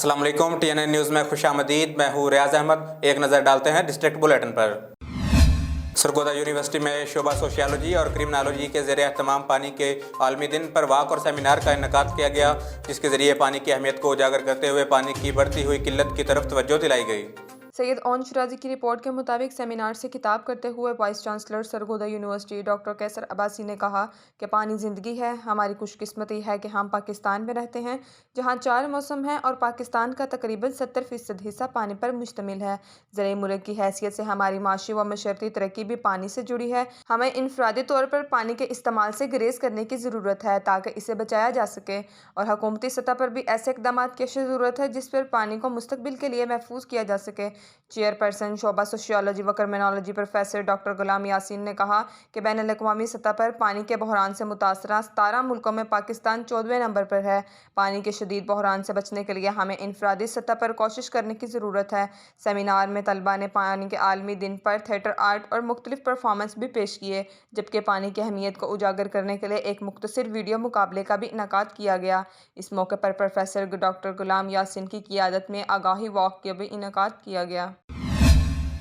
अस्सलाम वालेकुम। TNN news में खुशामदीद। मैं हूँ रियाज अहमद। एक नज़र डालते हैं डिस्ट्रिक्ट बुलेटिन पर। सरगोदा यूनिवर्सिटी में शोबा सोशियोलॉजी और क्रिमिनोलॉजी के ज़रिए तमाम पानी के आलमी दिन पर वाक और सेमिनार का इनेकाद किया गया, जिसके ज़रिए पानी की अहमियत को उजागर करते हुए पानी की बढ़ती हुई किल्लत की तरफ तवज्जो दिलाई गई। सैयद ओन शिराजी की रिपोर्ट के मुताबिक सेमिनार से खिताब करते हुए vice chancellor Sargodha university doctor Qaiser Abbasi ने कहा कि पानी ज़िंदगी है। हमारी खुशकिस्मती है कि हम पाकिस्तान में रहते हैं, जहां 4 मौसम हैं और पाकिस्तान का तकरीबन 70% हिस्सा पानी पर मुश्तमिल है। ज़रिए मुल्क की हैसियत से हमारी माशी व मशरती तरक्की भी पानी से जुड़ी है। हमें इनफरादी तौर पर पानी के इस्तेमाल से गुरेज करने की ज़रूरत है ताकि इसे बचाया जा सके, और हुकूमती सतह पर भी ऐसे इकदाम की ज़रूरत है जिस पर पानी को मुस्तकबिल के लिए महफूज किया जा सके। चेयरपर्सन शोबा सोशियोलॉजी व क्रिमिनोलॉजी प्रोफेसर डॉक्टर गुलाम यासीन ने कहा कि बैनुल-अक़वामी सतह पर पानी के बहरान से मुतासरा 17 मुल्कों में पाकिस्तान 14वें नंबर पर है। पानी के शदीद बहरान से बचने के लिए हमें इनफरादी सतह पर कोशिश करने की ज़रूरत है। सेमिनार में तलबा ने पानी के आलमी दिन पर थिएटर आर्ट और मुख्तलिफ परफॉर्मेंस भी पेश किए, जबकि पानी की अहमियत को उजागर करने के लिए एक मुख्तसर वीडियो मुकाबले का भी इनेकाद किया गया। इस मौके पर प्रोफेसर डॉक्टर गुलाम यासीन की क़ियादत में आगाही वॉक का भी इनेकाद किया गया।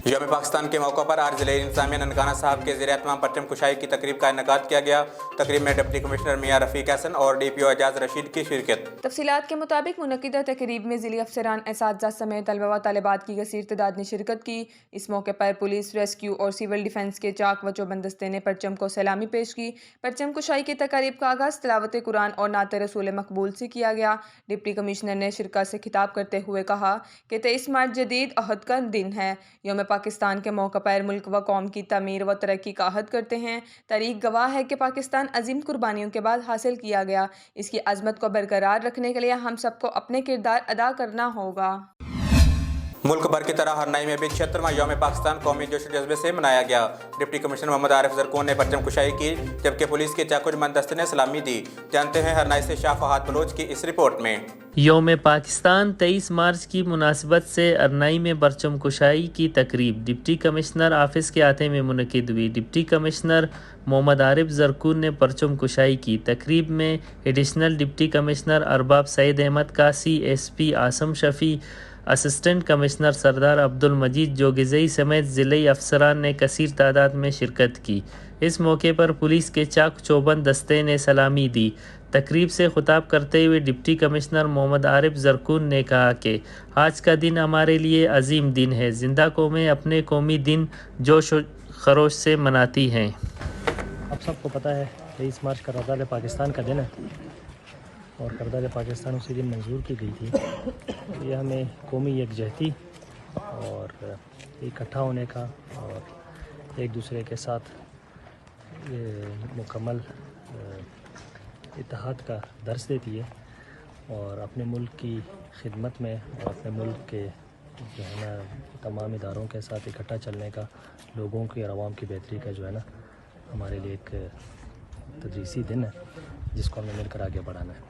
यौम पाकिस्तान के मौके पर आज ज़िले इंतज़ामिया ननकाना साहब के ज़रिए तमाम परचम कुशाई की तकरीब का इनेकाद किया गया। तकरीब में डिप्टी कमिश्नर मियां रफ़ीक हसन और DPO एजाज रशीद की शिरकत। तफसीलात के मुताबिक मुनक़िदा तकरीब में ज़िली अफसरान एसातिज़ा समेत तलबा व तालिबात की कसीर तादाद ने शिरकत की। इस मौके पर पुलिस, रेस्क्यू और सिविल डिफेंस के चाक व चौबंदस्ते ने परचम को सलामी पेश की। परचम कुशाई की तकारीब का आगाज़ तिलावत कुरान और नात रसूल मकबूल से किया गया। डिप्टी कमिश्नर ने शिरकत से खिताब करते हुए कहा कि 23 मार्च जदीद अहद का दिन है। यौम पाकिस्तान के मौके पर मुल्क व कौम की तमीर व तरक्की का अहद करते हैं। तारीख गवाह है कि पाकिस्तान अजीम कुर्बानियों के बाद हासिल किया गया। इसकी अजमत को बरकरार रखने के लिए हम सबको अपने किरदार अदा करना होगा। मुल्क भर की तरह हरनाई में भी 76वां यौम पाकिस्तान कौमी जोश जज्बे से मनाया गया। डिप्टी कमिश्नर मोहम्मद आरिफ ज़रकून ने परचम कुशाई की, जबकि पुलिस के चाकुजमंद दस्ते ने सलामी दी। जानते हैं हरनाई से शाह फहाद बलोच की इस रिपोर्ट में। यौम पाकिस्तान 23 मार्च की मुनासिबत से अरनाई में परचम कुशाई की तकरीब डिप्टी कमिश्नर ऑफिस के अहाते में मुनक़िद हुई। डिप्टी कमिश्नर मोहम्मद आरिफ ज़रकून ने परचम कुशाई की। तकरीब में additional deputy commissioner Arbab Saeed Ahmed Kasi, SP Asim Shafi, assistant commissioner Sardar Abdul Majeed जोगिज़ई समेत ज़िले अफसरान ने कसीर तादाद में शिरकत की। इस मौके पर पुलिस के चाक चौबंद दस्ते ने सलामी दी। तकरीब से खुताब करते हुए डिप्टी कमिश्नर मोहम्मद आरिफ ज़रकून ने कहा कि आज का दिन हमारे लिए अजीम दिन है। जिंदा कौमें अपने कौमी दिन जोश व खरोश से मनाती हैं। आप सबको पता है 23 मार्च करदार पाकिस्तान का दिन है और करदार पाकिस्तान उसी दिन मंजूर की गई थी। ये हमें कौमी यकजहती और इकट्ठा होने का और एक दूसरे के साथ ये मुकम्मल इत्तेहाद का दर्स देती है, और अपने मुल्क की खिदमत में और अपने मुल्क के जो है ना तमाम इदारों के साथ इकट्ठा चलने का, लोगों की और आवाम की बेहतरी का जो है ना हमारे लिए एक तदरीसी दिन है जिसको हमें मिलकर आगे बढ़ाना है।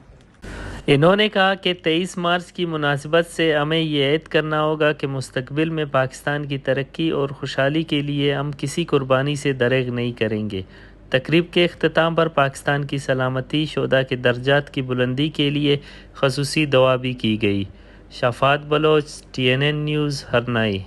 इन्होंने कहा कि 23 मार्च की मुनासिबत से हमें ये ऐद करना होगा कि मुस्तकबिल में पाकिस्तान की तरक्की और खुशहाली के लिए हम किसी कुर्बानी से दरेग नहीं करेंगे। तकरीब के अख्ताम पर पाकिस्तान की सलामती शोदा के दर्जात की बुलंदी के लिए खसूसी दुआ भी की गई। Shafaat Baloch, TNN news, Harnai.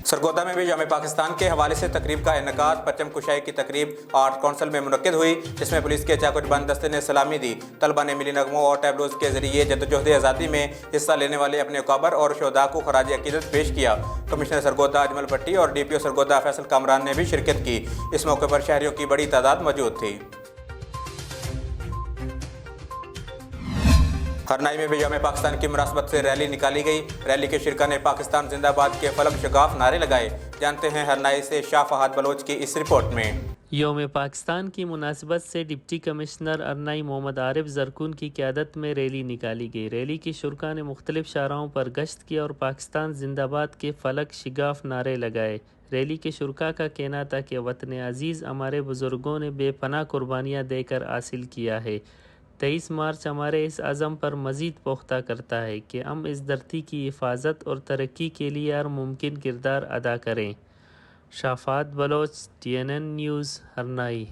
सरगोदा में भी यौम पाकिस्तान के हवाले से तकरीब का इनेकाद। परचम कुशाई की तकरीब आर्ट काउंसिल में मुनक्किद हुई, जिसमें पुलिस के चाकुजबंद दस्ते ने सलामी दी। तलबा ने मिली नगमों और टैबलोज के जरिए जद्दोजहद आज़ादी में हिस्सा लेने वाले अपने अकाबर और शोधा को खराज अकीदत पेश किया। कमिश्नर सरगोदा अजमल भट्टी और DPO सरगोदा फैसल कामरान ने भी शिरकत की। इस मौके पर शहरियों की बड़ी तादाद मौजूद थी। हरनाई में भी यौम पाकिस्तान की मुनासबत से रैली निकाली गई। रैली के शिरका ने पाकिस्तान जिंदाबाद के फलक शगाफ नारे लगाए। जानते हैं हरनाई से शाह फहाद बलोच की इस रिपोर्ट में। यौम पाकिस्तान की मुनासिबत से डिप्टी कमिश्नर अरनाई मोहम्मद आरिफ ज़रकून की क़यादत में रैली निकाली गई। रैली की शुरका ने मुख्तलिफ शाहराहों पर गश्त किया और पाकिस्तान जिंदाबाद के फलक शिगाफ नारे लगाए। रैली के शुरका का कहना था कि वतन अजीज़ हमारे बुज़ुर्गों ने बेपनाह कुर्बानियाँ देकर हासिल किया है। 23 मार्च हमारे इस अज़म पर मज़ीद पुख्ता करता है कि हम इस धरती की हिफाजत और तरक्की के लिए हर मुमकिन किरदार अदा करें। Shafaat Baloch, TNN news, Harnai.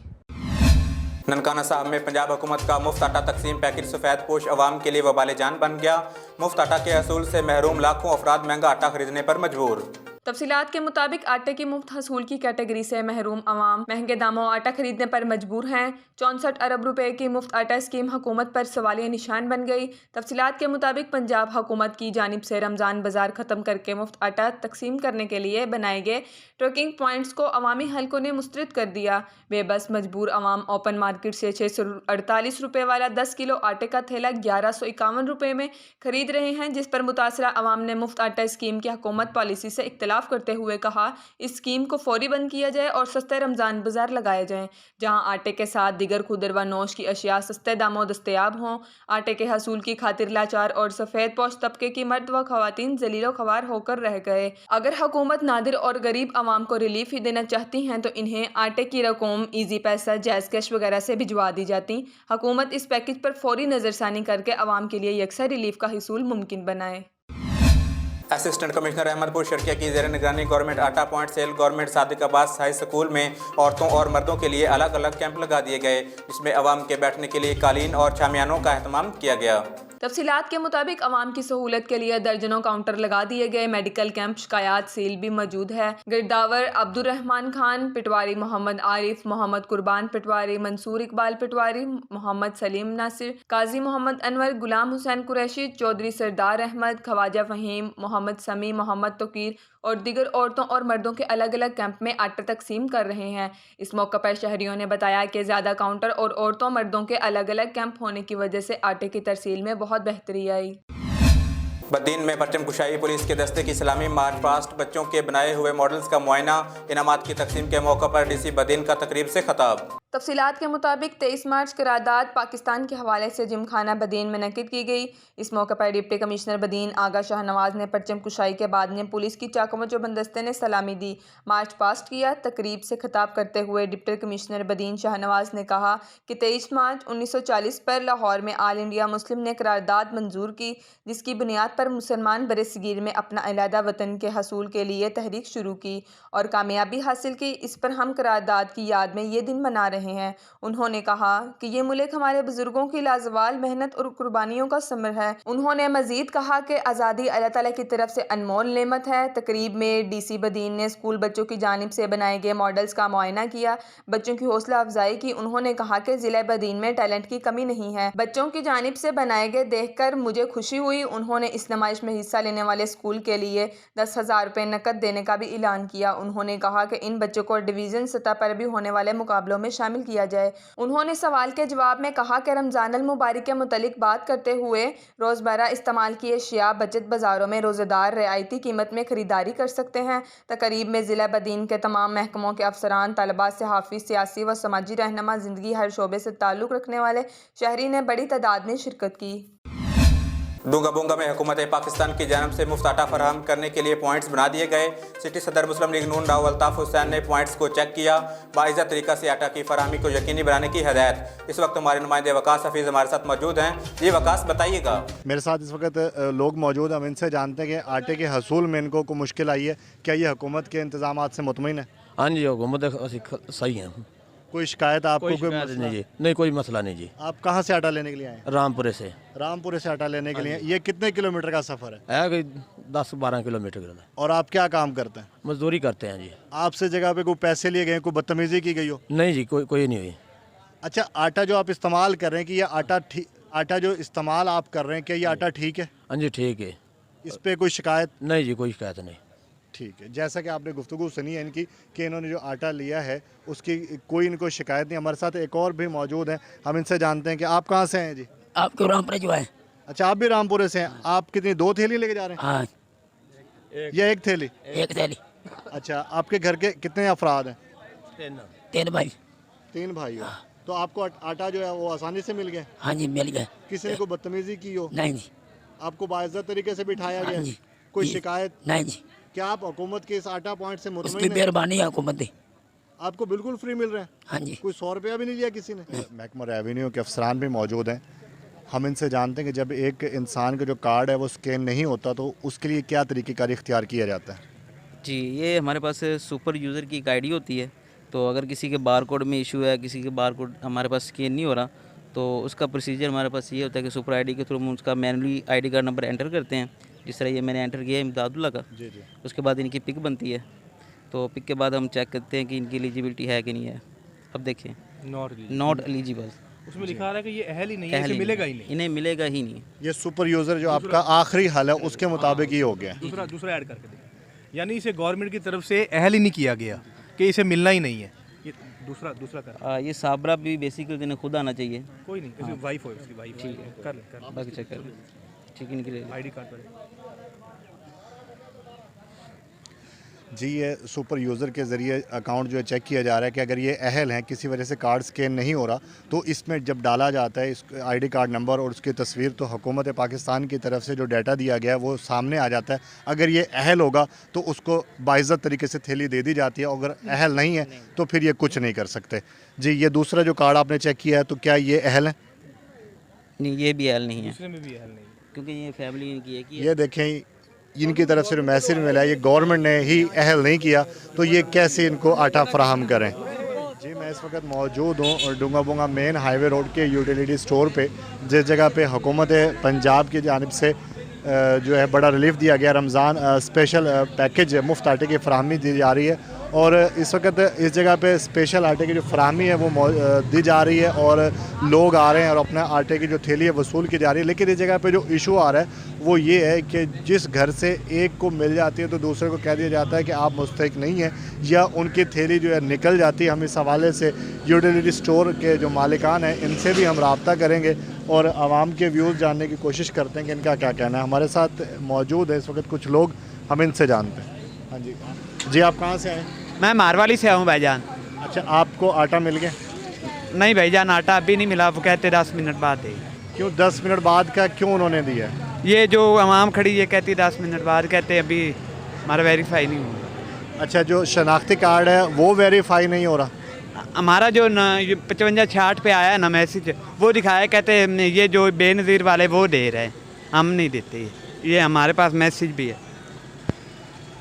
ननकाना साहब में पंजाब हुकूमत का मुफ्त आटा तकसीम पैकेट सफ़ेद पोश अवाम के लिए वबाल जान बन गया। मुफ्त आटा के हसूल से महरूम लाखों अफराद महंगा आटा खरीदने पर मजबूर। तफसीलात के मुताबिक आटे की मुफ्त हसूल की कैटेगरी से महरूम अवाम महंगे दामों आटा खरीदने पर मजबूर हैं। 64 अरब रुपए की मुफ्त आटा स्कीम हुकूमत पर सवालिया निशान बन गई। तफसीलात के मुताबिक पंजाब हुकूमत की जानिब से रमज़ान बाजार ख़त्म करके मुफ्त आटा तकसीम करने के लिए बनाए गए ट्रकिंग पॉइंट्स को अवामी हलकों ने मुस्तरद कर दिया। बेबस मजबूर अवाम ओपन मार्केट से 648 रुपये वाला 10 किलो आटे का थैला 1151 रुपये में खरीद रहे हैं, जिस पर मुतासरा अवाम ने मुफ्त आटा स्कीम की हुकूमत पॉलिसी से इख्तिलाफ करते हुए कहा इस स्कीम को फौरी बंद किया जाए और सस्ते रमज़ान बाजार लगाए जाएं, जहां आटे के साथ दिगर खुदर व नोश की अशिया सस्ते दामों दस्तयाब हों। आटे के हसूल की खातिर लाचार और सफ़ेद पोश तबके की मर्द व खवातीन जलीलो ख्वार होकर रह गए। अगर हुकूमत नादिर और गरीब आवाम को रिलीफ ही देना चाहती हैं तो इन्हें आटे की रकम ईजी पैसा, जैज़ कैश वगैरह से भिजवा दी जाती। हुकूमत इस पैकेज पर फौरी नज़रसानी करके आवाम के लिए यकसा रिलीफ का हसूल मुमकिन बनाए। असिस्टेंट कमिश्नर अहमदपुर शर्किया की ज़ेर निगरानी गवर्नमेंट आटा point sale government Sadiq Abbas high school में औरतों और मर्दों के लिए अलग अलग कैंप लगा दिए गए, जिसमें अवाम के बैठने के लिए कालीन और शामियानों का एहतमाम किया गया। तफसीलात के मुताबिक अवाम की सहूलत के लिए दर्जनों काउंटर लगा दिए गए। मेडिकल कैंप शिकायत सील भी मौजूद है। गिरदावर अब्दुर्रहमान खान पटवारी, मोहम्मद आरिफ, मोहम्मद कुर्बान पटवारी, मंसूर इकबाल पटवारी, मोहम्मद सलीम नासिर, काजी मोहम्मद अनवर, गुलाम हुसैन कुरैशी, चौधरी सरदार अहमद, ख्वाजा फहीम, मोहम्मद समी, मोहम्मद तोकीर और दिगर औरतों और मर्दों के अलग अलग कैंप में आटा तकसीम कर रहे हैं। इस मौके पर शहरियों ने बताया कि ज़्यादा काउंटर और औरतों मर्दों के अलग अलग कैंप होने की वजह से आटे की तरसील में बहुत बेहतरी आई। बदीन में परचम कुशाई पुलिस के दस्ते की सलामी मार्च पास्ट, बच्चों के बनाए हुए मॉडल्स का मुआयना, इनामात की तकसीम के मौके पर डीसी बदीन का तकरीब से खिताब। तफसीलात के मुताबिक 23 मार्च करारदाद पाकिस्तान के हवाले से जिमखाना बदीन में मुनक़िद की गई। इस मौके पर डिप्टी कमिश्नर बदीन आगा शाहनवाज ने परचम कुशाई के बाद ने पुलिस की चाकमचो बंदस्ते ने सलामी दी, मार्च पास्ट किया। तकरीब से खिताब करते हुए डिप्टी कमिश्नर बदीन शाहनवाज ने कहा कि 23 मार्च 1940 पर लाहौर में आल इंडिया मुस्लिम ने करारदाद मंजूर की, जिसकी बुनियाद पर मुसलमान बरसगीर में अपना अलहदा वतन के हसूल के लिए तहरीक शुरू की और कामयाबी हासिल की। इस पर हम करारदाद की याद में ये दिन मना रहे हैं। उन्होंने कहा कि ये मुल्क हमारे बुजुर्गों की लाजवाल मेहनत और कुर्बानियों का समर है। उन्होंने मजीद कहा कि आज़ादी अल्लाह ताला की तरफ से अनमोल नेमत है। तकरीब में डीसी बदीन ने स्कूल बच्चों की जानिब से बनाए गए मॉडल्स का मुआयना किया, बच्चों की हौसला अफजाई की। उन्होंने कहा कि जिला बदीन में टैलेंट की कमी नहीं है, बच्चों की जानिब से बनाए गए देख कर मुझे खुशी हुई। उन्होंने इस नुमाइश में हिस्सा लेने वाले स्कूल के लिए 10,000 रुपये नकद देने का भी ऐलान किया। उन्होंने कहा कि इन बच्चों को डिवीज़न सतह पर भी होने वाले मुकाबलों में शामिल किया जाए। उन्होंने सवाल के जवाब में कहा कि रमज़ान अल मुबारक के मुतालिक बात करते हुए रोज़मर्रा इस्तेमाल की अशिया बचत बाज़ारों में रोज़ेदार रियायती कीमत में खरीदारी कर सकते हैं। तकरीब में ज़िला बदीन के तमाम महकमों के अफसरान, तलबा, सहाफ़ी, सियासी व समाजी रहनुमा, ज़िंदगी हर शोबे से ताल्लुक़ रखने वाले शहरी ने बड़ी तादाद में शिरकत की। डूंगा बोंगा में हुकूमत पाकिस्तान की जानब से मुफ्त आटा फराहम करने के लिए पॉइंट्स बना दिए गए। सिटी सदर मुस्लिम लीग नून राव अल्ताफ़ हुसैन ने पॉइंट्स को चेक किया। बाइज़ा तरीका से आटा की फराहमी को यकीनी बनाने की हदायत। इस वक्त हमारे नुमाइंदे वकास हफीज़ हमारे साथ मौजूद हैं। जी वकास, बताइएगा। मेरे साथ इस वक्त लोग मौजूद हैं, हम इनसे जानते हैं कि आटे के हसूल में इनको को मुश्किल आई है। क्या ये हुकूमत के इंतजाम से मुतमईन है? हाँ जी, हुकूमत सही है। कोई शिकायत आपको? कोई नहीं जी, नहीं कोई मसला नहीं जी। आप कहाँ से आटा लेने के लिए आए? रामपुरे से। रामपुरे से आटा लेने के लिए। ये कितने किलोमीटर का सफ़र है? कोई 10-12 किलोमीटर का। और आप क्या काम करते हैं? मजदूरी करते हैं जी। आपसे जगह पे कोई पैसे लिए गए, कोई बदतमीजी की गई हो? नहीं जी, कोई नहीं हुई। अच्छा, आटा जो आप इस्तेमाल कर रहे हैं कि ये आटा जो इस्तेमाल आप कर रहे हैं, क्या ये आटा ठीक है? हाँ जी, ठीक है। इस पर कोई शिकायत? नहीं जी, कोई शिकायत नहीं। ठीक है, जैसा कि आपने गुफ्तगू सुनी है इनकी कि इन्होंने जो आटा लिया है उसकी कोई इनको शिकायत नहीं। हमारे साथ एक और भी मौजूद हैं, हम इनसे जानते हैं कि आप कहाँ से हैं जी? आपके रामपुरे जो है। अच्छा, आप भी रामपुरे से हैं। आप कितनी, 2 थैली लेके जा रहे हैं? हाँ, या 1 थैली? 1 थैली। अच्छा, आपके घर के कितने अफराद हैं? 3 भाई। 3 भाई हो। तो आपको आटा जो है वो आसानी से मिल गया? हाँ जी, मिल गया। किसी ने कोई बदतमीजी की हो? नहीं जी। आपको बाइज्जत तरीके से बिठाया गया? जी। कोई शिकायत? नहीं जी। क्या आप हुकूमत के इस आटा पॉइंट से उसकी मुतमईन हैं? मेहरबानी है हुकूमत की। आपको बिल्कुल फ्री मिल रहा है? हाँ जी। कोई 100 रुपया भी नहीं लिया किसी ने? महकमा रेवेन्यू के अफसरान भी मौजूद हैं, हम इनसे जानते हैं कि जब एक इंसान का जो कार्ड है वो स्कैन नहीं होता तो उसके लिए क्या तरीक़ेकार इख्तियार किया जाता है? जी, ये हमारे पास सुपर यूज़र की एक आईडी होती है, तो अगर किसी के बार कोड में इशू है, किसी के बार कोड हमारे पास स्कैन नहीं हो रहा, तो उसका प्रोसीजर हमारे पास ये होता है कि सुपर आईडी के थ्रू हम उसका manually ID card number enter करते हैं। जिस तरह ये मैंने एंटर किया है इमदादुल्ला का, उसके बाद इनकी पिक बनती है, तो पिक के बाद हम चेक करते हैं कि इनकी एलिजिबिलिटी है कि नहीं है। अब देखें नॉट एलिजिबल, उसमें लिखा रहा है कि ये अहल ही नहीं है, इसे मिलेगा ही नहीं, इन्हें मिलेगा ही नहीं। ये सुपर यूज़र जो आपका आखिरी हल है उसके मुताबिक ही हो गया। दूसरा ऐड करके देखें, यानी इसे गवर्नमेंट की तरफ से अहल ही नहीं किया गया कि इसे मिलना ही नहीं है। ये दूसरा कर ये साबरा भी बेसिकली इन्हें खुद आना चाहिए। कोई नहीं, इसकी वाइफ हो, इसकी वाइफ ठीक है, कर ले बाकी चेक कर लें। ठीक है, इनकी आईडी कार्ड पर जी ये सुपर यूज़र के ज़रिए अकाउंट जो है चेक किया जा रहा है कि अगर ये अहल हैं, किसी वजह से कार्ड स्कैन नहीं हो रहा, तो इसमें जब डाला जाता है इस आईडी कार्ड नंबर और उसकी तस्वीर, तो हुकूमत पाकिस्तान की तरफ से जो डाटा दिया गया है वो सामने आ जाता है। अगर ये अहल होगा तो उसको बाइज़्ज़त तरीके से थैली दे दी जाती है, अगर अहल नहीं है तो फिर ये कुछ नहीं कर सकते। जी ये दूसरा जो कार्ड आपने चेक किया है, तो क्या ये अहल है? नहीं, ये भी अहल नहीं है, दूसरे में भी अहल नहीं, क्योंकि ये फैमिली इनकी एक ही है। ये देखें, इनकी तरफ से जो मैसेज मिला है, ये गवर्नमेंट ने ही अहल नहीं किया, तो ये कैसे इनको आटा फराहम करें। जी मैं इस वक्त मौजूद हूँ डूंगा बुंगा मेन हाईवे रोड के यूटिलिटी स्टोर पे, जिस जगह पे हुकूमत पंजाब की जानिब से जो है बड़ा रिलीफ दिया गया। रमज़ान स्पेशल पैकेज मुफ्त आटे की फराहमी दी जा रही है, और इस वक्त इस जगह पे स्पेशल आटे की जो फराहमी है वो दी जा रही है, और लोग आ रहे हैं और अपने आटे की जो थैली है वसूल की जा रही है। लेकिन इस जगह पे जो इशू आ रहा है वो ये है कि जिस घर से एक को मिल जाती है तो दूसरे को कह दिया जाता है कि आप मुस्तहिक नहीं हैं, या उनकी थैली जो है निकल जाती है। हम इस हवाले से यूटिलिटी स्टोर के जो मालिकान हैं इनसे भी हम रब्ता करेंगे और आवाम के व्यूज़ जानने की कोशिश करते हैं कि इनका क्या कहना है। हमारे साथ मौजूद है इस वक्त कुछ लोग, हम इनसे जानते हैं। हाँ जी, जी आप कहाँ से आए? मैं मारवाली से आऊँ भाईजान। अच्छा, आपको आटा मिल गया? नहीं भाईजान, आटा अभी नहीं मिला, वो कहते 10 मिनट बाद दे। क्यों 10 मिनट बाद का क्यों उन्होंने दिया? ये जो आवाम खड़ी ये कहती 10 मिनट बाद, कहते अभी हमारा वेरीफाई नहीं हुआ। अच्छा, जो शनाख्ती कार्ड है वो वेरीफाई नहीं हो रहा? हमारा जो 55-66 पे आया है ना मैसेज, वो दिखाया, कहते ये जो बेनज़ीर वाले वो दे रहे हैं, हम नहीं देते। ये हमारे पास मैसेज भी है।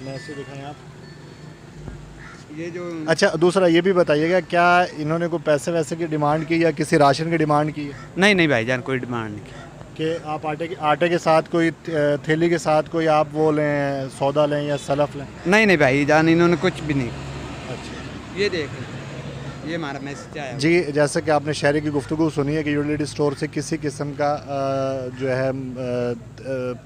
मैसेज दिखाएं आप। ये जो अच्छा, दूसरा ये भी बताइएगा, क्या इन्होंने कोई पैसे वैसे की डिमांड की या किसी राशन की डिमांड की है? नहीं भाईजान, कोई डिमांड नहीं की। कि आप आटे के साथ कोई थैली के साथ कोई आप वो लें, सौदा लें या सलफ लें? नहीं भाईजान, इन्होंने कुछ भी नहीं। अच्छा, ये देखें, ये हमारा मैसेज आया। जी जैसे कि आपने शहरी की गुफ्तगू सुनी है कि यूटिलिटी स्टोर से किसी किस्म का जो है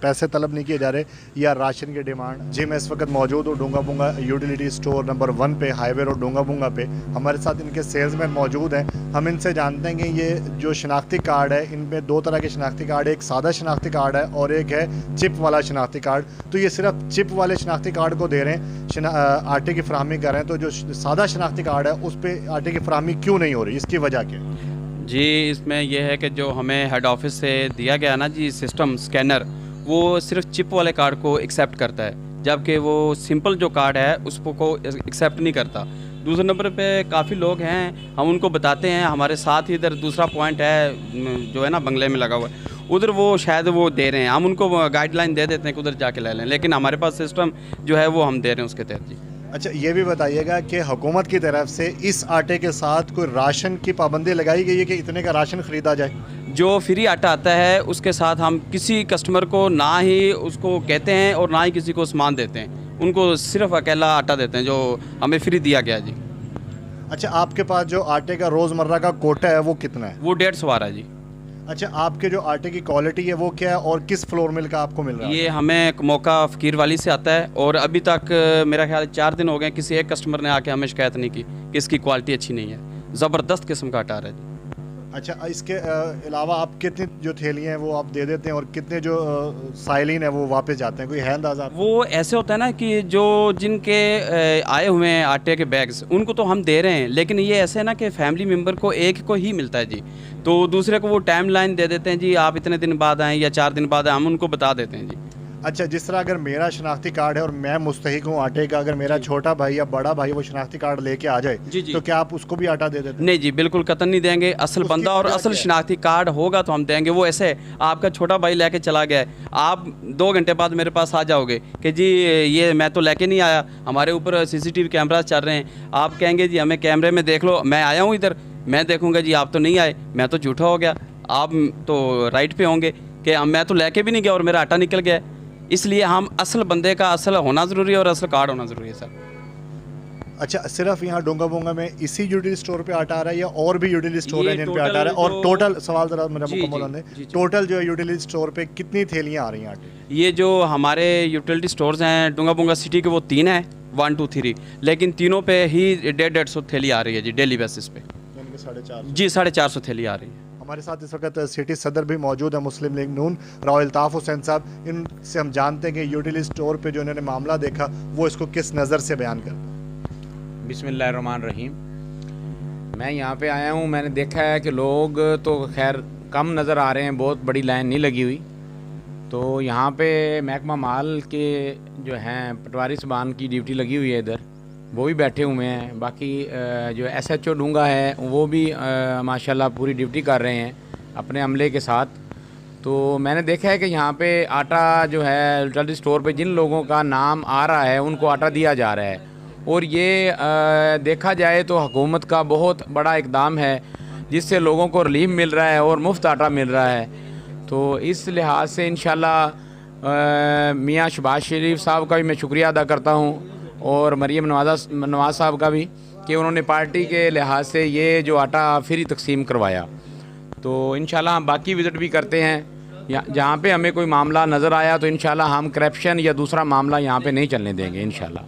पैसे तलब नहीं किए जा रहे या राशन की डिमांड। जी मैं इस वक्त मौजूद हूँ डूंगा बुंगा यूटिलिटी स्टोर नंबर 1 पे, हाईवे रोड डूंगा बुंगा पे। हमारे साथ इनके सेल्समैन मौजूद हैं, हम इनसे जानते हैं कि ये जो शनाख्ती कार्ड है, इनमें 2 तरह के शनाख्ती कार्ड है, एक सादा शनाख्ती कार्ड है और एक है चिप वाला शनाख्ती कार्ड। तो ये सिर्फ चिप वाले शनाख्ती कार्ड को दे रहे हैं, आटे की फराहमी कर रहे हैं, तो जो सादा शनाख्ती कार्ड है उस पर आटे की फराहमी क्यों नहीं हो रही, इसकी वजह क्या है? जी इसमें यह है कि जो हमें हेड ऑफिस से दिया गया ना जी सिस्टम स्कैनर, वो सिर्फ चिप वाले कार्ड को एक्सेप्ट करता है, जबकि वो सिंपल जो कार्ड है उसको एक्सेप्ट नहीं करता। दूसरे नंबर पे काफ़ी लोग हैं, हम उनको बताते हैं, हमारे साथ ही इधर दूसरा पॉइंट है जो है ना बंगले में लगा हुआ है, उधर वो शायद वो दे रहे हैं, हम उनको गाइडलाइन दे देते हैं कि उधर जाके ले लें, लेकिन हमारे पास सिस्टम जो है वो हम दे रहे हैं उसके तहत। जी अच्छा, ये भी बताइएगा कि हुकूमत की तरफ से इस आटे के साथ कोई राशन की पाबंदी लगाई गई है कि इतने का राशन ख़रीदा जाए? जो फ्री आटा आता है उसके साथ हम किसी कस्टमर को ना ही उसको कहते हैं और ना ही किसी को सामान देते हैं, उनको सिर्फ अकेला आटा देते हैं जो हमें फ्री दिया गया। जी अच्छा, आपके पास जो आटे का रोज़मर्रा का कोटा है वो कितना है? वो 150 सवार है जी। अच्छा, आपके जो आटे की क्वालिटी है वो क्या है और किस फ्लोर मिल का आपको मिल रहा है? ये हमें मौका फ़कीर वाली से आता है और अभी तक मेरा ख्याल 4 दिन हो गए, किसी एक कस्टमर ने आके हमें शिकायत नहीं की कि इसकी क्वालिटी अच्छी नहीं है, ज़बरदस्त किस्म का आटा आ रहा है जी। अच्छा, इसके अलावा आप कितनी जो थैलियाँ हैं वो आप दे देते हैं और कितने जो साइलिन है वो वापस जाते हैं, कोई है अंदाज़ा? वो ऐसे होता है ना कि जो जिनके आए हुए हैं आटे के बैग्स उनको तो हम दे रहे हैं, लेकिन ये ऐसे है ना कि फैमिली मेम्बर को एक को ही मिलता है जी, तो दूसरे को वो टाइम लाइन दे देते हैं जी, आप इतने दिन बाद आएँ या 4 दिन बाद आएँ, हम उनको बता देते हैं जी। अच्छा, जिस तरह अगर मेरा शनाख्ती कार्ड है और मैं मुस्तहिक हूँ आटे का, अगर मेरा छोटा भाई या बड़ा भाई वो शनाख्ती कार्ड लेके आ जाए जी। तो क्या आप उसको भी आटा दे देते हैं? नहीं जी, बिल्कुल कतई नहीं देंगे। असल बंदा और असल शनाख्ती कार्ड होगा तो हम देंगे। वो ऐसे है, आपका छोटा भाई लेके चला गया है, आप 2 घंटे बाद मेरे पास आ जाओगे कि जी ये मैं तो लेके नहीं आया, हमारे ऊपर CCTV कैमरा चल रहे हैं, आप कहेंगे जी हमें कैमरे में देख लो, मैं आया हूँ इधर, मैं देखूँगा जी आप तो नहीं आए, मैं तो झूठा हो गया, आप तो राइट पे होंगे कि मैं तो लेके भी नहीं गया और मेरा आटा निकल गया। इसलिए हम असल बंदे का असल होना ज़रूरी है और असल कार्ड होना ज़रूरी है सर। अच्छा, सिर्फ यहाँ डोंगा बोंगा में इसी यूटिलिटी स्टोर पे आटा आ रहा है या और भी यूटिलिटी स्टोर है जिन पे आटा आ रहा है? और टोटल सवाल ज़रा मेरा मुकम्मल होने, टोटल जो है यूटिलिटी स्टोर पे कितनी थैलियाँ आ रही हैं आटे? ये जो हमारे यूटिलिटी स्टोर्स हैं डोंगा बोंगा सिटी के वो 3 हैं, 1 2 3, लेकिन तीनों पे ही 150 थैली आ रही है जी डेली बेसिस पे। 450 जी 450 थैली आ रही है। हमारे साथ इस वक्त सिटी सदर भी मौजूद है मुस्लिम लीग नून, राव अल्ताफ़ हुसैन साहब। इनसे हम जानते हैं कि यूटिलिटी स्टोर पे जो इन्होंने मामला देखा वो इसको किस नज़र से बयान करते हैं। बिस्मिल्लाहिर्रहमानिर्रहीम। मैं यहाँ पे आया हूँ, मैंने देखा है कि लोग तो खैर कम नज़र आ रहे हैं, बहुत बड़ी लाइन नहीं लगी हुई। तो यहाँ पे महकमा माल के जो हैं पटवारी साहबान की ड्यूटी लगी हुई है, इधर वो भी बैठे हुए हैं। बाकी जो SHO डूंगा है वो भी माशाल्लाह पूरी ड्यूटी कर रहे हैं अपने अमले के साथ। तो मैंने देखा है कि यहाँ पे आटा जो है यूटिलिटी स्टोर पे जिन लोगों का नाम आ रहा है उनको आटा दिया जा रहा है, और ये देखा जाए तो हुकूमत का बहुत बड़ा इकदाम है जिससे लोगों को रिलीफ मिल रहा है और मुफ्त आटा मिल रहा है। तो इस लिहाज से इंशाल्लाह मियाँ शहबाज शरीफ साहब का भी मैं शुक्रिया अदा करता हूँ और मरीम नवाज़ साहब का भी कि उन्होंने पार्टी के लिहाज से ये जो आटा फ्री तकसीम करवाया। तो इंशाल्लाह हम बाकी विज़िट भी करते हैं, जहाँ पे हमें कोई मामला नज़र आया तो इंशाल्लाह हम करप्शन या दूसरा मामला यहाँ पे नहीं चलने देंगे इंशाल्लाह।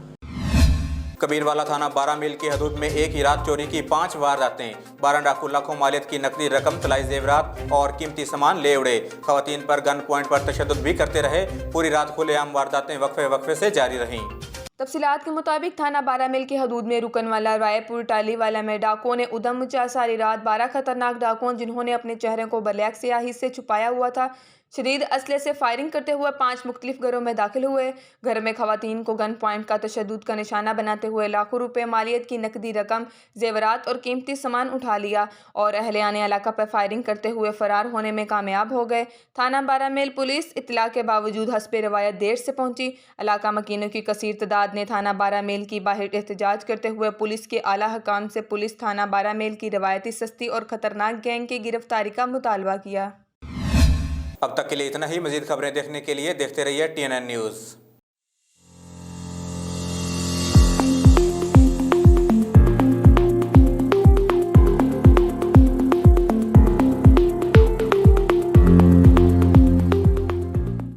कबीरवाला थाना 12 मील की हदूद में एक ही रात चोरी की 5 वारदातें, 12 डाकू लाखों मालियत की नकदी रकम, तलाई जेवरात और कीमती सामान ले उड़े। खवातीन पर गन पॉइंट पर तशद्दुद भी करते रहे। पूरी रात खुलेआम वारदातें वक्फे से जारी रहीं। तफसीलात के मुताबिक थाना 12 मील की हदूद में रुकनवाला रायपुर टालीवाला में डाकुओं ने उदम मचा। सारी रात 12 खतरनाक डाकुओं जिन्होंने अपने चेहरे को ब्लैक स्याही से छुपाया हुआ था, शदीद असले से फायरिंग करते हुए 5 मुख्तलिफ घरों में दाखिल हुए। घर में खवातीन को गन पॉइंट का तशद्दुद का निशाना बनाते हुए लाखों रुपए मालियत की नकदी रकम, जेवरात और कीमती सामान उठा लिया और अहलियाने इलाका पर फायरिंग करते हुए फरार होने में कामयाब हो गए। थाना 12 मील पुलिस इत्तला के बावजूद हस्बे रवायत देर से पहुंची। इलाका मकीनों की कसीर तादाद ने थाना 12 मील की बाहर एहतजाज करते हुए पुलिस के आला हकाम से पुलिस थाना 12 मील की रवायती सस्ती और खतरनाक गैंग की गिरफ्तारी का मुतालबा किया। अब तक के लिए इतना ही। मजीद खबरें देखने के लिए देखते रहिए TNN न्यूज़।